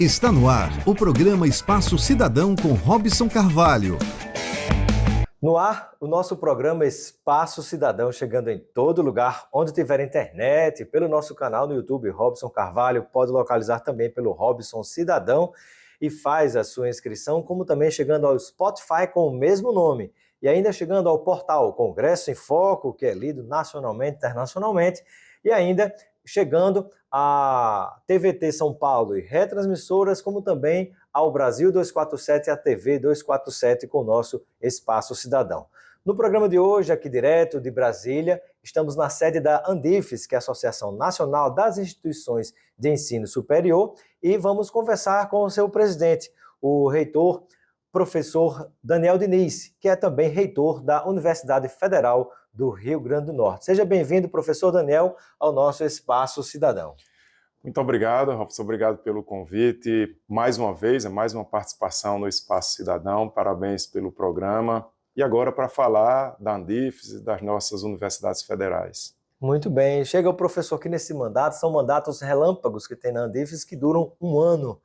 Está no ar o programa Espaço Cidadão com Robson Carvalho. No ar, o nosso programa Espaço Cidadão, chegando em todo lugar onde tiver internet, pelo nosso canal no YouTube, Robson Carvalho, pode localizar também pelo Robson Cidadão e faz a sua inscrição, como também chegando ao Spotify com o mesmo nome, e ainda chegando ao portal Congresso em Foco, que é lido nacionalmente, internacionalmente, e ainda chegando a TVT São Paulo e retransmissoras, como também ao Brasil 247 e a TV 247 com o nosso Espaço Cidadão. No programa de hoje, aqui direto de Brasília, estamos na sede da Andifes, que é a Associação Nacional das Instituições de Ensino Superior, e vamos conversar com o seu presidente, o reitor, professor Daniel Diniz, que é também reitor da Universidade Federal do Rio Grande do Norte. Seja bem-vindo, professor Daniel, ao nosso Espaço Cidadão. Muito obrigado, Robson. Obrigado pelo convite. Mais uma vez, mais uma participação no Espaço Cidadão. Parabéns pelo programa. E agora para falar da Andifes e das nossas universidades federais. Muito bem. Chega o professor aqui nesse mandato, são mandatos relâmpagos que tem na Andifes que duram um ano.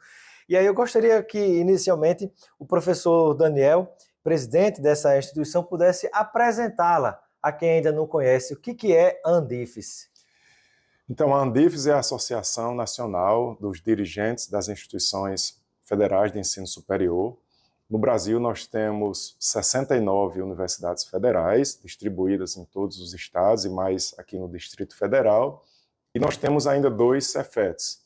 E aí eu gostaria que, inicialmente, o professor Daniel, presidente dessa instituição, pudesse apresentá-la a quem ainda não conhece. O que é a Andifes? Então, a Andifes é a Associação Nacional dos Dirigentes das Instituições Federais de Ensino Superior. No Brasil, nós temos 69 universidades federais, distribuídas em todos os estados e mais aqui no Distrito Federal. E nós temos ainda 2 Cefetes.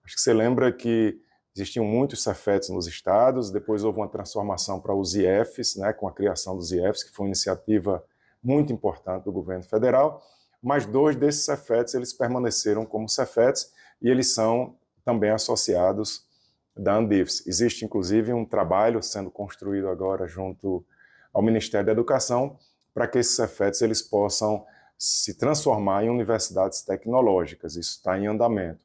Acho que você lembra que existiam muitos Cefetes nos estados, depois houve uma transformação para os IEFs, com a criação dos IEFs, que foi uma iniciativa muito importante do governo federal, mas 2 desses Cefetes eles permaneceram como Cefetes e eles são também associados da Andifes. Existe, inclusive, um trabalho sendo construído agora junto ao Ministério da Educação para que esses Cefetes eles possam se transformar em universidades tecnológicas. Isso está em andamento.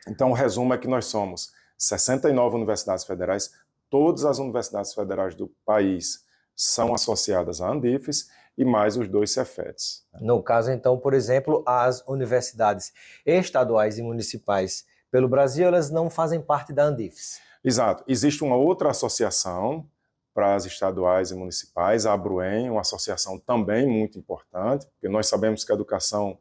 Então, o resumo é que nós somos 69 universidades federais, todas as universidades federais do país são associadas à Andifes e mais os 2 Cefetes. No caso, então, por exemplo, as universidades estaduais e municipais pelo Brasil, elas não fazem parte da Andifes. Exato. Existe uma outra associação para as estaduais e municipais, a ABRUEM, uma associação também muito importante, porque nós sabemos que a educação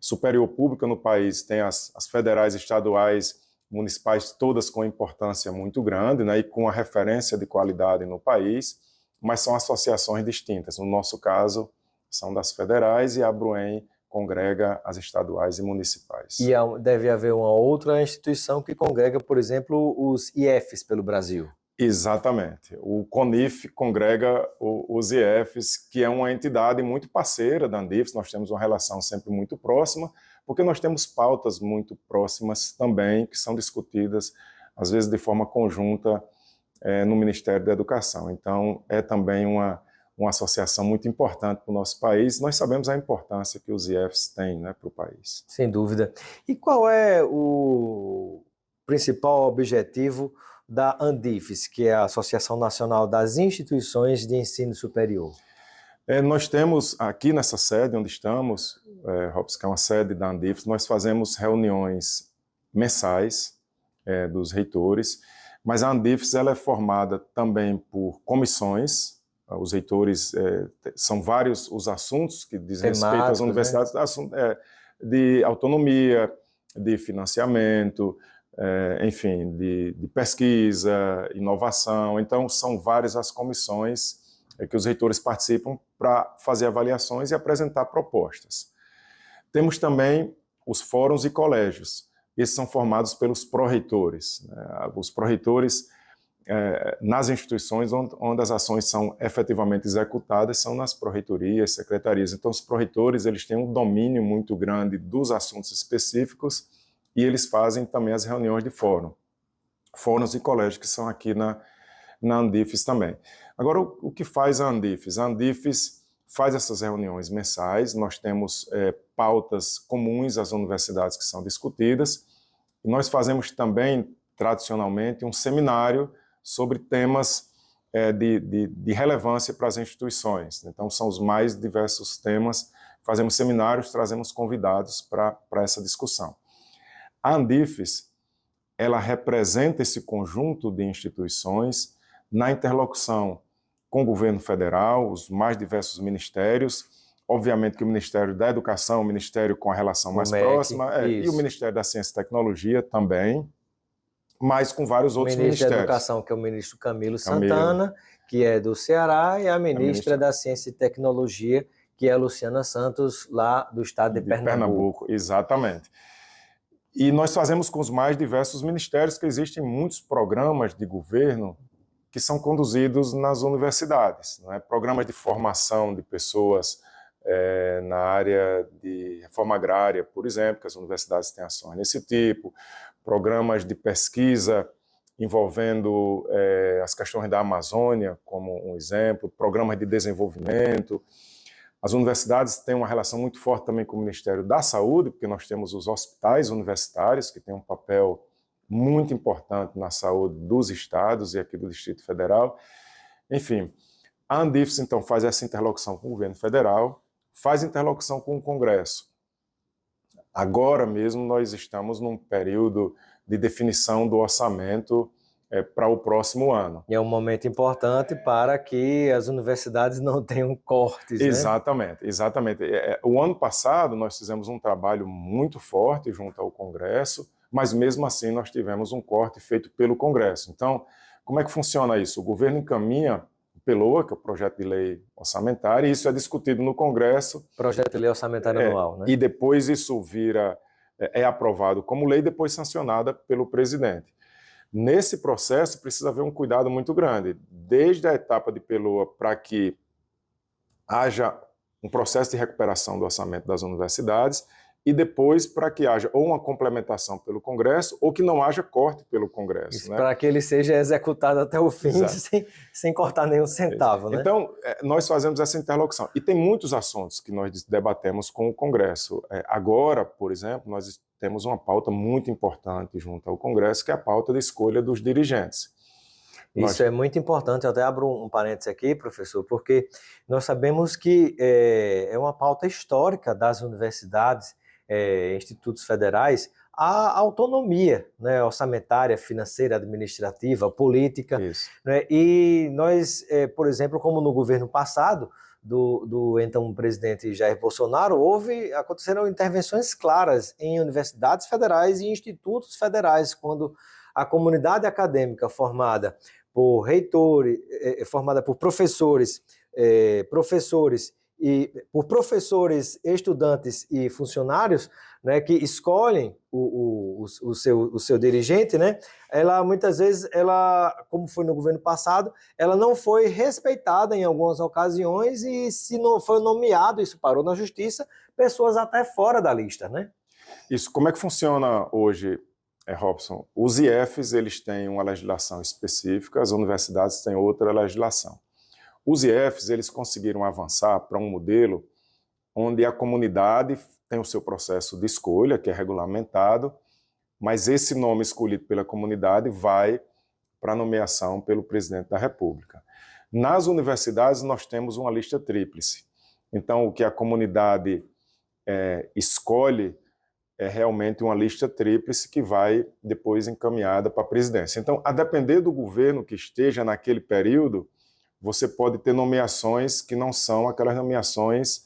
superior pública no país tem as federais, estaduais, municipais, todas com importância muito grande, e com a referência de qualidade no país, mas são associações distintas. No nosso caso, são das federais e a ABRUEM congrega as estaduais e municipais. E deve haver uma outra instituição que congrega, por exemplo, os IEFs pelo Brasil. Exatamente. O CONIF congrega os IEFs, que é uma entidade muito parceira da Andifes. Nós temos uma relação sempre muito próxima, porque nós temos pautas muito próximas também, que são discutidas, às vezes de forma conjunta, no Ministério da Educação. Então, é também uma associação muito importante para o nosso país. Nós sabemos a importância que os IEFs têm para o país. Sem dúvida. E qual é o principal objetivo da Andifes, que é a Associação Nacional das Instituições de Ensino Superior? Nós temos aqui nessa sede onde estamos, Robson, que é uma sede da Andifes, nós fazemos reuniões mensais dos reitores, mas a Andifes ela é formada também por comissões. Os reitores, são vários os assuntos que dizem respeito às universidades, de autonomia, de financiamento, enfim, de pesquisa, inovação. Então, são várias as comissões que os reitores participam para fazer avaliações e apresentar propostas. Temos também os fóruns e colégios. Esses são formados pelos pró-reitores. Os pró-reitores, nas instituições onde as ações são efetivamente executadas, são nas pró-reitorias, secretarias. Então, os pró-reitores eles têm um domínio muito grande dos assuntos específicos e eles fazem também as reuniões de fóruns e colégios que são aqui na Andifes também. Agora, o que faz a Andifes? A Andifes faz essas reuniões mensais, nós temos pautas comuns às universidades que são discutidas, e nós fazemos também, tradicionalmente, um seminário sobre temas de relevância para as instituições. Então, são os mais diversos temas, fazemos seminários, trazemos convidados para essa discussão. A Andifes, ela representa esse conjunto de instituições na interlocução com o governo federal, os mais diversos ministérios, obviamente que o Ministério da Educação, o ministério com a relação mais próxima, e o Ministério da Ciência e Tecnologia também, mas com vários outros ministérios. O ministro da Educação, que é o ministro Camilo Santana, que é do Ceará, e a ministra da Ciência e Tecnologia, que é a Luciana Santos, lá do estado de Pernambuco. Exatamente. E nós fazemos com os mais diversos ministérios, que existem muitos programas de governo que são conduzidos nas universidades, né? Programas de formação de pessoas na área de reforma agrária, por exemplo, que as universidades têm ações desse tipo, programas de pesquisa envolvendo as questões da Amazônia, como um exemplo, programas de desenvolvimento. As universidades têm uma relação muito forte também com o Ministério da Saúde, porque nós temos os hospitais universitários, que têm um papel muito importante na saúde dos estados e aqui do Distrito Federal. Enfim, a Andifes, então, faz essa interlocução com o governo federal, faz interlocução com o Congresso. Agora mesmo nós estamos num período de definição do orçamento para o próximo ano. E é um momento importante para que as universidades não tenham cortes, né? Exatamente. O ano passado nós fizemos um trabalho muito forte junto ao Congresso, mas mesmo assim nós tivemos um corte feito pelo Congresso. Então, como é que funciona isso? O governo encaminha o PELOA, que é o Projeto de Lei Orçamentária, e isso é discutido no Congresso. Projeto de Lei Orçamentária Anual, né? E depois isso é aprovado como lei, depois sancionada pelo presidente. Nesse processo precisa haver um cuidado muito grande, desde a etapa de PELOA para que haja um processo de recuperação do orçamento das universidades e depois para que haja ou uma complementação pelo Congresso ou que não haja corte pelo Congresso. Né? Para que ele seja executado até o fim, sem cortar nenhum centavo. Né? Então, nós fazemos essa interlocução. E tem muitos assuntos que nós debatemos com o Congresso. Agora, por exemplo, nós temos uma pauta muito importante junto ao Congresso, que é a pauta da escolha dos dirigentes. Isso é muito importante, eu até abro um parênteses aqui, professor, porque nós sabemos que é uma pauta histórica das universidades, institutos federais, a autonomia, né, orçamentária, financeira, administrativa, política. Né, e nós, por exemplo, como no governo passado, do então presidente Jair Bolsonaro, aconteceram intervenções claras em universidades federais e institutos federais, quando a comunidade acadêmica formada por reitores, formada por professores, estudantes e funcionários, né, que escolhem o seu dirigente, né, ela muitas vezes, como foi no governo passado, ela não foi respeitada em algumas ocasiões e se não foi nomeado, isso parou na justiça, pessoas até fora da lista, né? Isso, como é que funciona hoje, Robson? Os IEFs, eles têm uma legislação específica, as universidades têm outra legislação. Os IEFs, eles conseguiram avançar para um modelo onde a comunidade tem o seu processo de escolha, que é regulamentado, mas esse nome escolhido pela comunidade vai para a nomeação pelo presidente da República. Nas universidades, nós temos uma lista tríplice. Então, o que a comunidade escolhe é realmente uma lista tríplice que vai depois encaminhada para a presidência. Então, a depender do governo que esteja naquele período, você pode ter nomeações que não são aquelas nomeações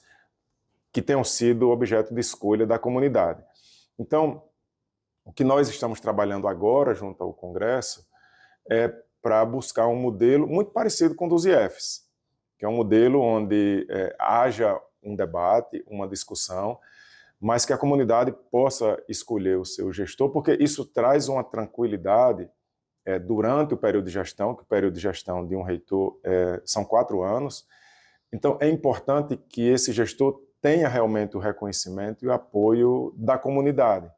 que tenham sido objeto de escolha da comunidade. Então, o que nós estamos trabalhando agora junto ao Congresso é para buscar um modelo muito parecido com o dos IEFs, que é um modelo onde haja um debate, uma discussão, mas que a comunidade possa escolher o seu gestor, porque isso traz uma tranquilidade durante o período de gestão, que o período de gestão de um reitor são 4 anos. Então, é importante que esse gestor tenha realmente o reconhecimento e o apoio da comunidade.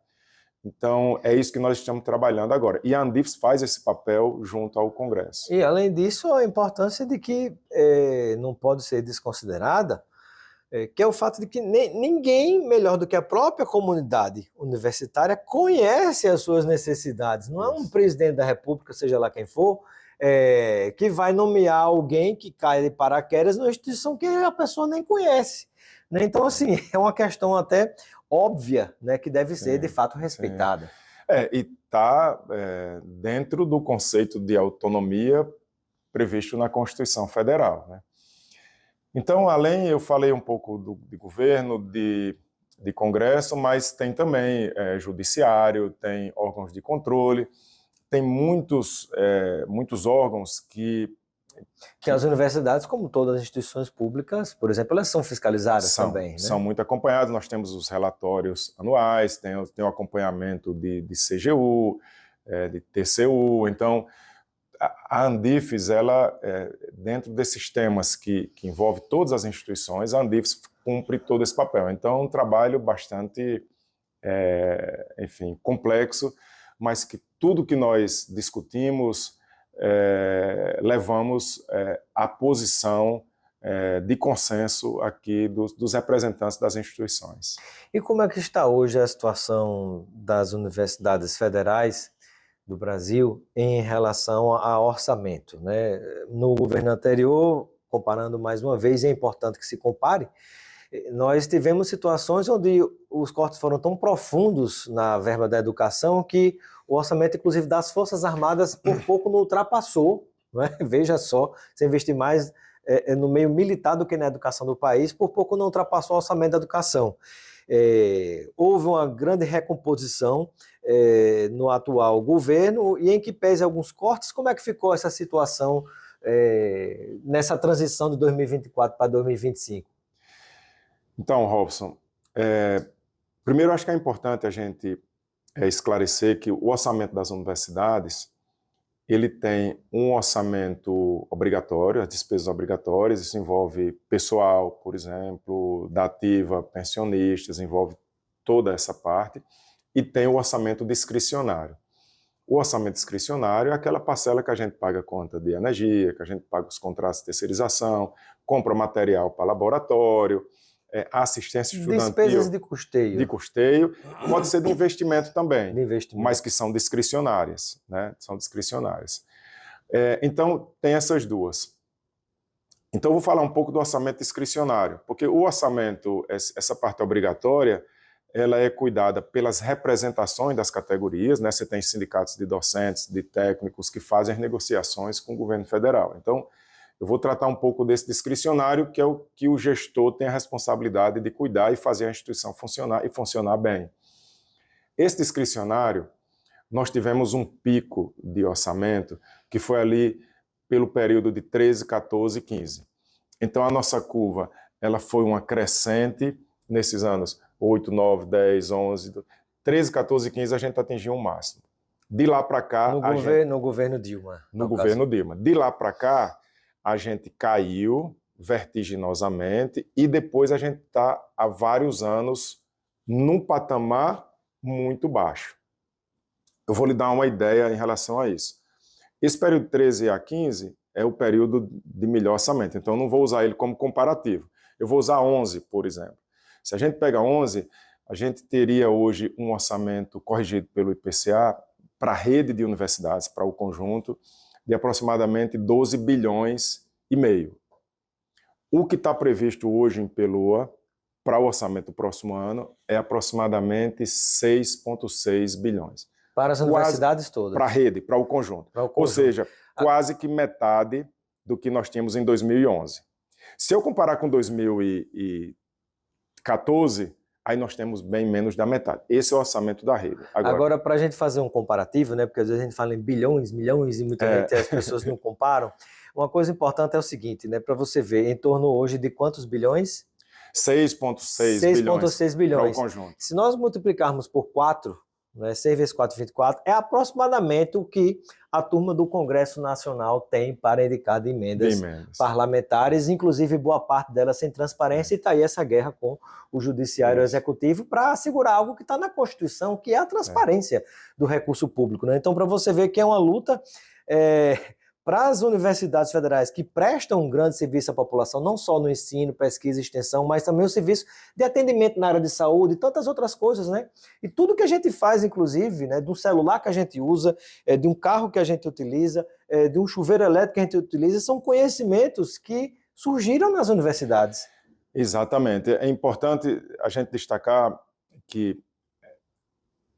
Então, é isso que nós estamos trabalhando agora. E a Andifes faz esse papel junto ao Congresso. E, além disso, a importância de que não pode ser desconsiderada, que é o fato de que ninguém melhor do que a própria comunidade universitária conhece as suas necessidades. Não é um presidente da República, seja lá quem for, que vai nomear alguém que cai de paraquedas numa instituição que a pessoa nem conhece. Né? Então, assim, é uma questão até óbvia, né, que deve ser, de fato, respeitada. E está dentro do conceito de autonomia previsto na Constituição Federal, né? Então, eu falei um pouco de governo, de Congresso, mas tem também judiciário, tem órgãos de controle, tem muitos órgãos que as universidades, como todas as instituições públicas, por exemplo, elas são fiscalizadas também, né? São muito acompanhadas. Nós temos os relatórios anuais, tem o acompanhamento de CGU, de TCU. Então, a Andifes, ela, dentro desses temas que envolve todas as instituições, a Andifes cumpre todo esse papel. Então, é um trabalho bastante, complexo, mas que tudo que nós discutimos, levamos à posição de consenso aqui dos representantes das instituições. E como é que está hoje a situação das universidades federais do Brasil em relação a orçamento, né? No governo anterior, comparando mais uma vez, é importante que se compare, nós tivemos situações onde os cortes foram tão profundos na verba da educação que o orçamento, inclusive, das Forças Armadas, por pouco não ultrapassou, não é? Veja só, se investir mais no meio militar do que na educação do país, por pouco não ultrapassou o orçamento da educação. Houve uma grande recomposição no atual governo, e em que pese alguns cortes, como é que ficou essa situação nessa transição de 2024 para 2025? Então, Robson, primeiro acho que é importante a gente esclarecer que o orçamento das universidades, ele tem um orçamento obrigatório, as despesas obrigatórias, isso envolve pessoal, por exemplo, da ativa, pensionistas, envolve toda essa parte, e tem o orçamento discricionário. O orçamento discricionário é aquela parcela que a gente paga conta de energia, que a gente paga os contratos de terceirização, compra material para laboratório, assistência estudantil. Despesas de custeio. De custeio, pode ser de investimento também, de investimento, mas que são discricionárias, né? São discricionárias. Então, tem essas duas. Então, eu vou falar um pouco do orçamento discricionário, porque o orçamento, essa parte obrigatória, ela é cuidada pelas representações das categorias, né? Você tem sindicatos de docentes, de técnicos que fazem as negociações com o governo federal. Então, eu vou tratar um pouco desse discricionário, que é o que o gestor tem a responsabilidade de cuidar e fazer a instituição funcionar e funcionar bem. Esse discricionário, nós tivemos um pico de orçamento que foi ali pelo período de 13, 14 e 15. Então, a nossa curva, ela foi uma crescente nesses anos 8, 9, 10, 11, 13, 14 e 15 a gente atingiu o máximo. De lá para cá... No governo Dilma. No governo Dilma. De lá para cá, a gente caiu vertiginosamente e depois a gente está há vários anos num patamar muito baixo. Eu vou lhe dar uma ideia em relação a isso. Esse período 13 a 15 é o período de melhor orçamento, então eu não vou usar ele como comparativo. Eu vou usar 11, por exemplo. Se a gente pega 11, a gente teria hoje um orçamento corrigido pelo IPCA para a rede de universidades, para o conjunto, de aproximadamente 12 bilhões e meio. O que está previsto hoje em PELOA para o orçamento do próximo ano é aproximadamente 6,6 bilhões. Para as universidades todas? Para a rede, para o conjunto. Ou seja, quase que metade do que nós tínhamos em 2011. Se eu comparar com 2014, aí nós temos bem menos da metade. Esse é o orçamento da rede. Agora para a gente fazer um comparativo, né, porque às vezes a gente fala em bilhões, milhões e muitas vezes as pessoas não comparam, uma coisa importante é o seguinte, né, para você ver, em torno hoje de quantos bilhões? 6,6 bilhões para o conjunto. Se nós multiplicarmos por 4, né, 6 vezes 4, 24, é aproximadamente o que a turma do Congresso Nacional tem para indicar de emendas parlamentares, inclusive boa parte delas sem transparência, e está aí essa guerra com o Judiciário Executivo para assegurar algo que está na Constituição, que é a transparência do recurso público, né? Então, para você ver que é uma luta para as universidades federais que prestam um grande serviço à população, não só no ensino, pesquisa e extensão, mas também o serviço de atendimento na área de saúde e tantas outras coisas, né? E tudo que a gente faz, inclusive, né, de um celular que a gente usa, de um carro que a gente utiliza, de um chuveiro elétrico que a gente utiliza, são conhecimentos que surgiram nas universidades. Exatamente. É importante a gente destacar que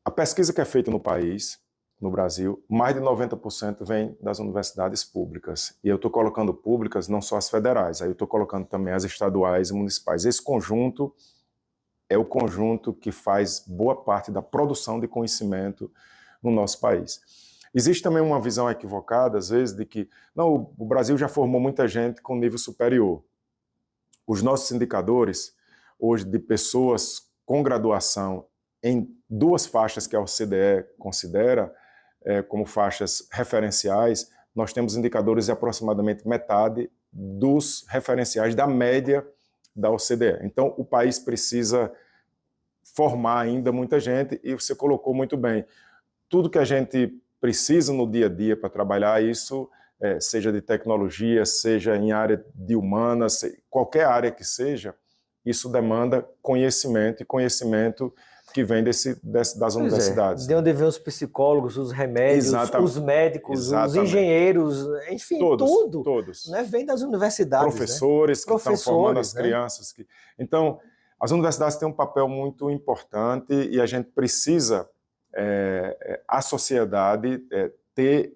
A pesquisa que é feita no país, no Brasil, mais de 90% vem das universidades públicas. E eu estou colocando públicas, não só as federais, aí eu estou colocando também as estaduais e municipais. Esse conjunto é o conjunto que faz boa parte da produção de conhecimento no nosso país. Existe também uma visão equivocada, às vezes, de que não, o Brasil já formou muita gente com nível superior. Os nossos indicadores, hoje, de pessoas com graduação em 2 faixas que a OCDE considera como faixas referenciais, nós temos indicadores de aproximadamente metade dos referenciais da média da OCDE. Então, o país precisa formar ainda muita gente, e você colocou muito bem. Tudo que a gente precisa no dia a dia para trabalhar isso, seja de tecnologia, seja em área de humanas, qualquer área que seja, isso demanda conhecimento, e conhecimento que vem das universidades. De onde vêm os psicólogos, os remédios, Exatamente. Os médicos, Exatamente. Os engenheiros, enfim, tudo. Todos. Né, vem das universidades. Professores, né? Que estão formando as né? crianças. Então, as universidades têm um papel muito importante, e a gente precisa, a sociedade, ter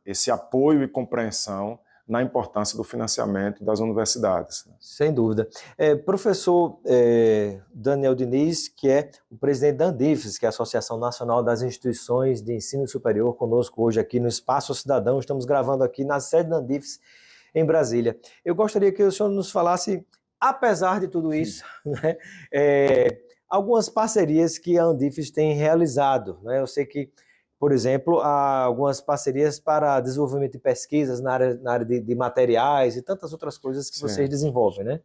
esse apoio e compreensão na importância do financiamento das universidades. Sem dúvida. Professor Daniel Diniz, que é o presidente da Andifes, que é a Associação Nacional das Instituições de Ensino Superior, conosco hoje aqui no Espaço Cidadão. Estamos gravando aqui na sede da Andifes, em Brasília. Eu gostaria que o senhor nos falasse, apesar de tudo isso, né, algumas parcerias que a Andifes tem realizado. Né? Eu sei que, por exemplo, há algumas parcerias para desenvolvimento de pesquisas na área de materiais e tantas outras coisas que vocês desenvolvem, né?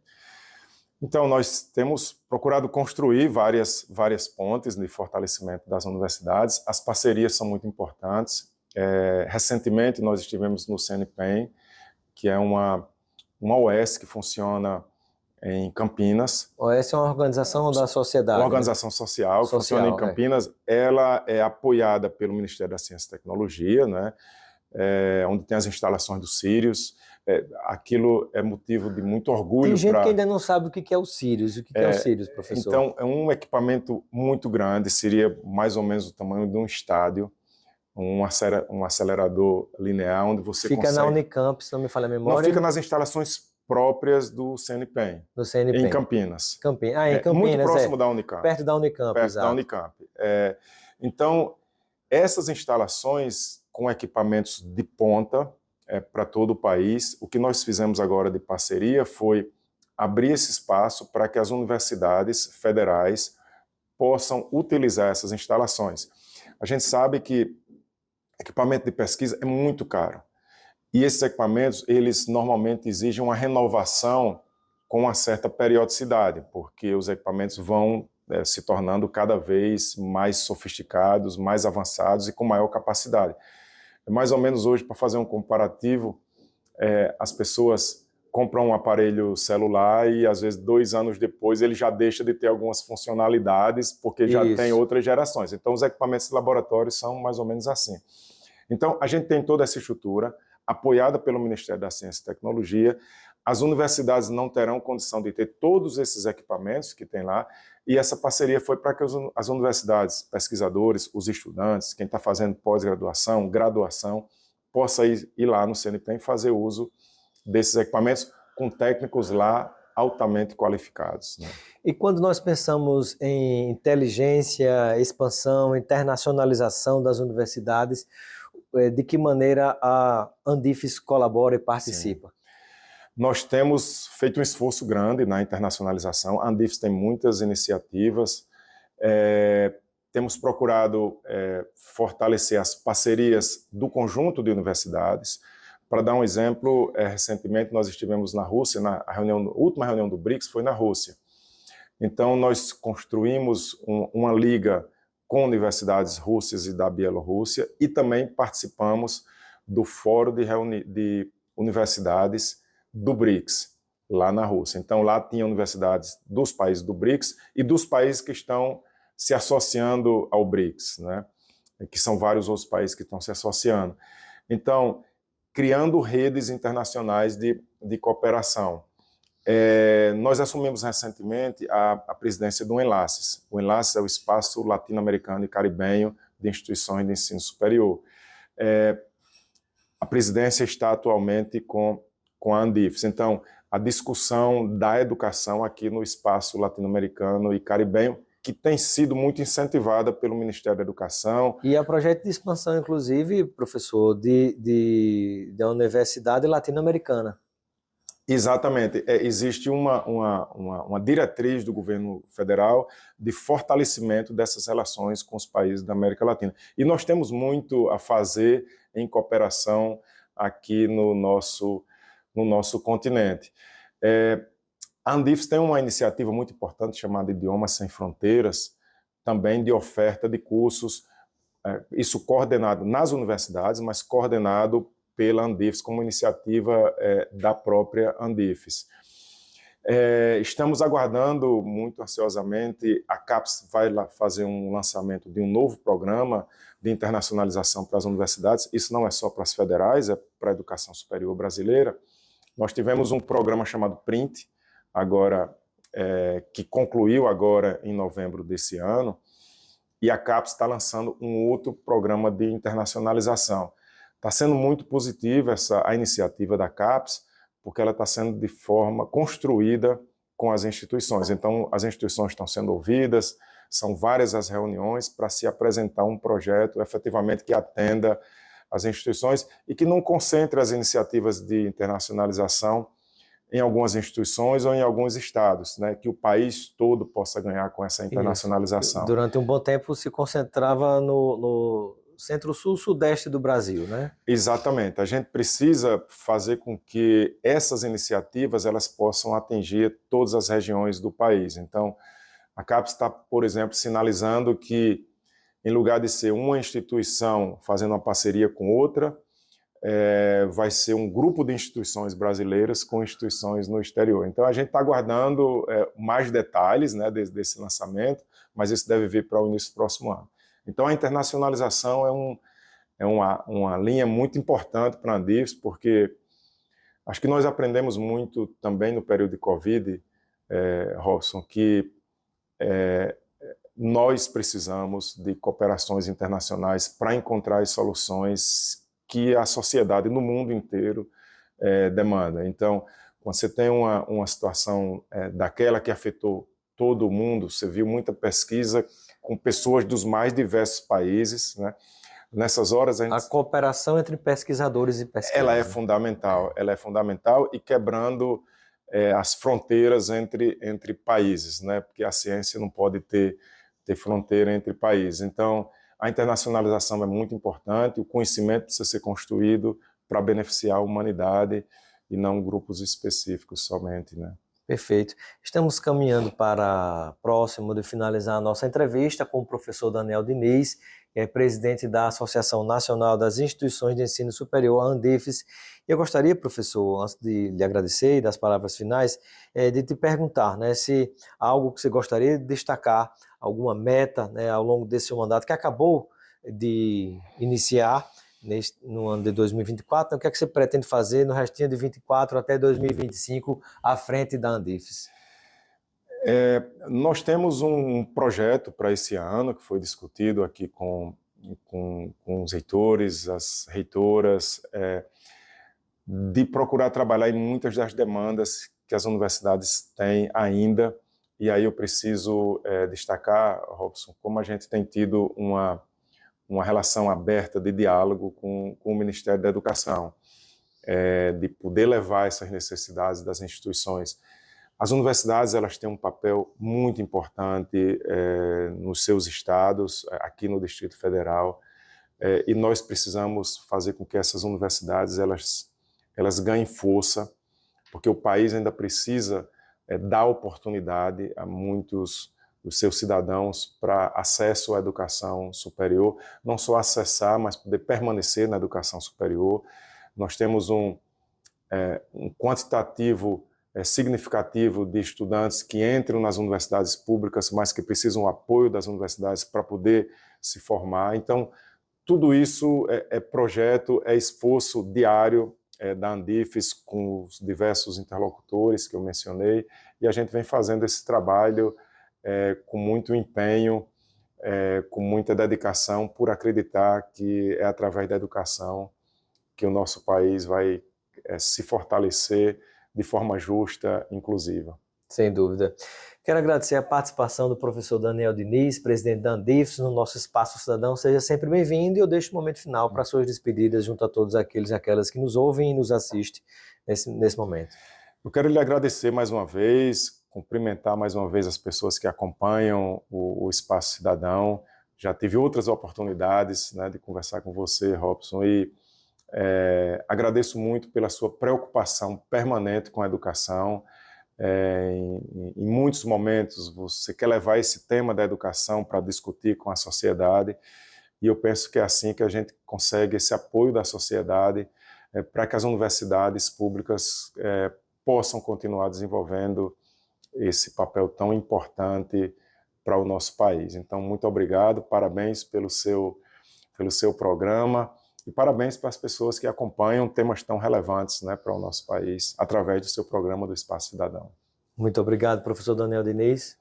Então, nós temos procurado construir várias pontes de fortalecimento das universidades. As parcerias são muito importantes. Recentemente, nós estivemos no CNPEM, que é uma OS que funciona em Campinas. OS é uma organização da sociedade. Uma organização social que funciona em Campinas. Ela é apoiada pelo Ministério da Ciência e Tecnologia, né? Onde tem as instalações do Sirius. Aquilo é motivo de muito orgulho. Tem gente que ainda não sabe o que é o Sirius. O que é o Sirius, professor? Então, é um equipamento muito grande, seria mais ou menos o tamanho de um estádio, um acelerador linear, onde você fica na Unicamp, se não me falha a memória. Não, fica nas instalações próprias do CNPEM. Do CNPEM. Em Campinas. Em Campinas, muito próximo da Unicamp. Perto da Unicamp, Perto exato. da Unicamp. Então, essas instalações com equipamentos de ponta para todo o país, o que nós fizemos agora de parceria foi abrir esse espaço para que as universidades federais possam utilizar essas instalações. A gente sabe que equipamento de pesquisa é muito caro. E esses equipamentos, eles normalmente exigem uma renovação com uma certa periodicidade, porque os equipamentos vão se tornando cada vez mais sofisticados, mais avançados e com maior capacidade. Mais ou menos hoje, para fazer um comparativo, as pessoas compram um aparelho celular e, às vezes, 2 anos depois, ele já deixa de ter algumas funcionalidades, porque já tem outras gerações. Então, os equipamentos de laboratório são mais ou menos assim. Então, a gente tem toda essa estrutura, apoiada pelo Ministério da Ciência e Tecnologia. As universidades não terão condição de ter todos esses equipamentos que tem lá, e essa parceria foi para que as universidades, pesquisadores, os estudantes, quem está fazendo pós-graduação, graduação, possa ir lá no CNPEM e fazer uso desses equipamentos com técnicos lá altamente qualificados. Né? E quando nós pensamos em inteligência, expansão, internacionalização das universidades, de que maneira a Andifes colabora e participa? Sim. Nós temos feito um esforço grande na internacionalização. A Andifes tem muitas iniciativas. Temos procurado fortalecer as parcerias do conjunto de universidades. Para dar um exemplo, recentemente nós estivemos na Rússia, a última reunião do BRICS foi na Rússia. Então, nós construímos uma liga com universidades russas e da Bielorrússia, e também participamos do Fórum de Universidades do BRICS, lá na Rússia. Então, lá tinha universidades dos países do BRICS e dos países que estão se associando ao BRICS, né? Que são vários outros países que estão se associando. Então, criando redes internacionais de cooperação. Nós assumimos recentemente a presidência do Enlaces. O Enlaces é o Espaço Latino-Americano e Caribenho de Instituições de Ensino Superior. A presidência está atualmente com a Andifes. Então, a discussão da educação aqui no Espaço Latino-Americano e Caribenho, que tem sido muito incentivada pelo Ministério da Educação. E há projeto de expansão, inclusive, professor, da Universidade Latino-Americana. Exatamente. Existe uma diretriz do governo federal de fortalecimento dessas relações com os países da América Latina. E nós temos muito a fazer em cooperação aqui no nosso continente. A Andifes tem uma iniciativa muito importante chamada Idiomas Sem Fronteiras, também de oferta de cursos, isso coordenado nas universidades, mas coordenado pela Andifes, como iniciativa da própria Andifes. Estamos aguardando muito ansiosamente, a CAPES vai fazer um lançamento de um novo programa de internacionalização para as universidades, isso não é só para as federais, é para a educação superior brasileira. Nós tivemos um programa chamado PRINT, agora, que concluiu agora em novembro desse ano, e a CAPES está lançando um outro programa de internacionalização. Está sendo muito positiva a iniciativa da CAPES, porque ela está sendo de forma construída com as instituições. Então, as instituições estão sendo ouvidas, são várias as reuniões para se apresentar um projeto efetivamente que atenda as instituições e que não concentre as iniciativas de internacionalização em algumas instituições ou em alguns estados, né, que o país todo possa ganhar com essa internacionalização. Isso. Durante um bom tempo se concentrava no centro-sul, sudeste do Brasil, né? Exatamente. A gente precisa fazer com que essas iniciativas elas possam atingir todas as regiões do país. Então, a CAPES está, por exemplo, sinalizando que, em lugar de ser uma instituição fazendo uma parceria com outra, vai ser um grupo de instituições brasileiras com instituições no exterior. Então, a gente está aguardando mais detalhes, né, desse lançamento, mas isso deve vir para o início do próximo ano. Então, a internacionalização é uma linha muito importante para a Andifes, porque acho que nós aprendemos muito também no período de Covid, Robson, que nós precisamos de cooperações internacionais para encontrar as soluções que a sociedade no mundo inteiro demanda. Então, quando você tem uma situação daquela que afetou todo o mundo, você viu muita pesquisa com pessoas dos mais diversos países, né? Nessas horas a cooperação entre pesquisadores e pesquisadores. Ela é fundamental e quebrando as fronteiras entre países, né? Porque a ciência não pode ter fronteira entre países. Então, a internacionalização é muito importante, o conhecimento precisa ser construído para beneficiar a humanidade e não grupos específicos somente, né? Perfeito. Estamos caminhando para próximo de finalizar a nossa entrevista com o professor Daniel Diniz, que é presidente da Associação Nacional das Instituições de Ensino Superior, a Andifes. Eu gostaria, professor, antes de lhe agradecer e das palavras finais, de te perguntar, né, se há algo que você gostaria de destacar, alguma meta, né, ao longo desse seu mandato que acabou de iniciar no ano de 2024, então, o que é que você pretende fazer no restinho de 2024 até 2025 à frente da Andifes? Nós temos um projeto para esse ano que foi discutido aqui com os reitores, as reitoras, de procurar trabalhar em muitas das demandas que as universidades têm ainda, e aí eu preciso destacar, Robson, como a gente tem tido uma relação aberta de diálogo com o Ministério da Educação, de poder levar essas necessidades das instituições. As universidades elas têm um papel muito importante nos seus estados, aqui no Distrito Federal, e nós precisamos fazer com que essas universidades elas ganhem força, porque o país ainda precisa dar oportunidade a muitos dos seus cidadãos para acesso à educação superior, não só acessar, mas poder permanecer na educação superior. Nós temos um quantitativo significativo de estudantes que entram nas universidades públicas, mas que precisam do apoio das universidades para poder se formar. Então, tudo isso é projeto, é esforço diário da Andifes com os diversos interlocutores que eu mencionei, e a gente vem fazendo esse trabalho com muito empenho, com muita dedicação, por acreditar que é através da educação que o nosso país vai se fortalecer de forma justa e inclusiva. Sem dúvida. Quero agradecer a participação do professor Daniel Diniz, presidente da Andifes, no nosso Espaço Cidadão. Seja sempre bem-vindo, e eu deixo o momento final para suas despedidas junto a todos aqueles e aquelas que nos ouvem e nos assistem nesse momento. Eu quero lhe agradecer mais uma vez, cumprimentar mais uma vez as pessoas que acompanham o Espaço Cidadão. Já tive outras oportunidades, né, de conversar com você, Robson, e agradeço muito pela sua preocupação permanente com a educação. Em muitos momentos você quer levar esse tema da educação para discutir com a sociedade, e eu penso que é assim que a gente consegue esse apoio da sociedade para que as universidades públicas possam continuar desenvolvendo esse papel tão importante para o nosso país. Então, muito obrigado, parabéns pelo seu programa, e parabéns para as pessoas que acompanham temas tão relevantes, né, para o nosso país, através do seu programa do Espaço Cidadão. Muito obrigado, professor Daniel Diniz.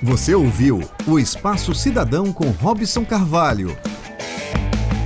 Você ouviu o Espaço Cidadão com Robson Carvalho.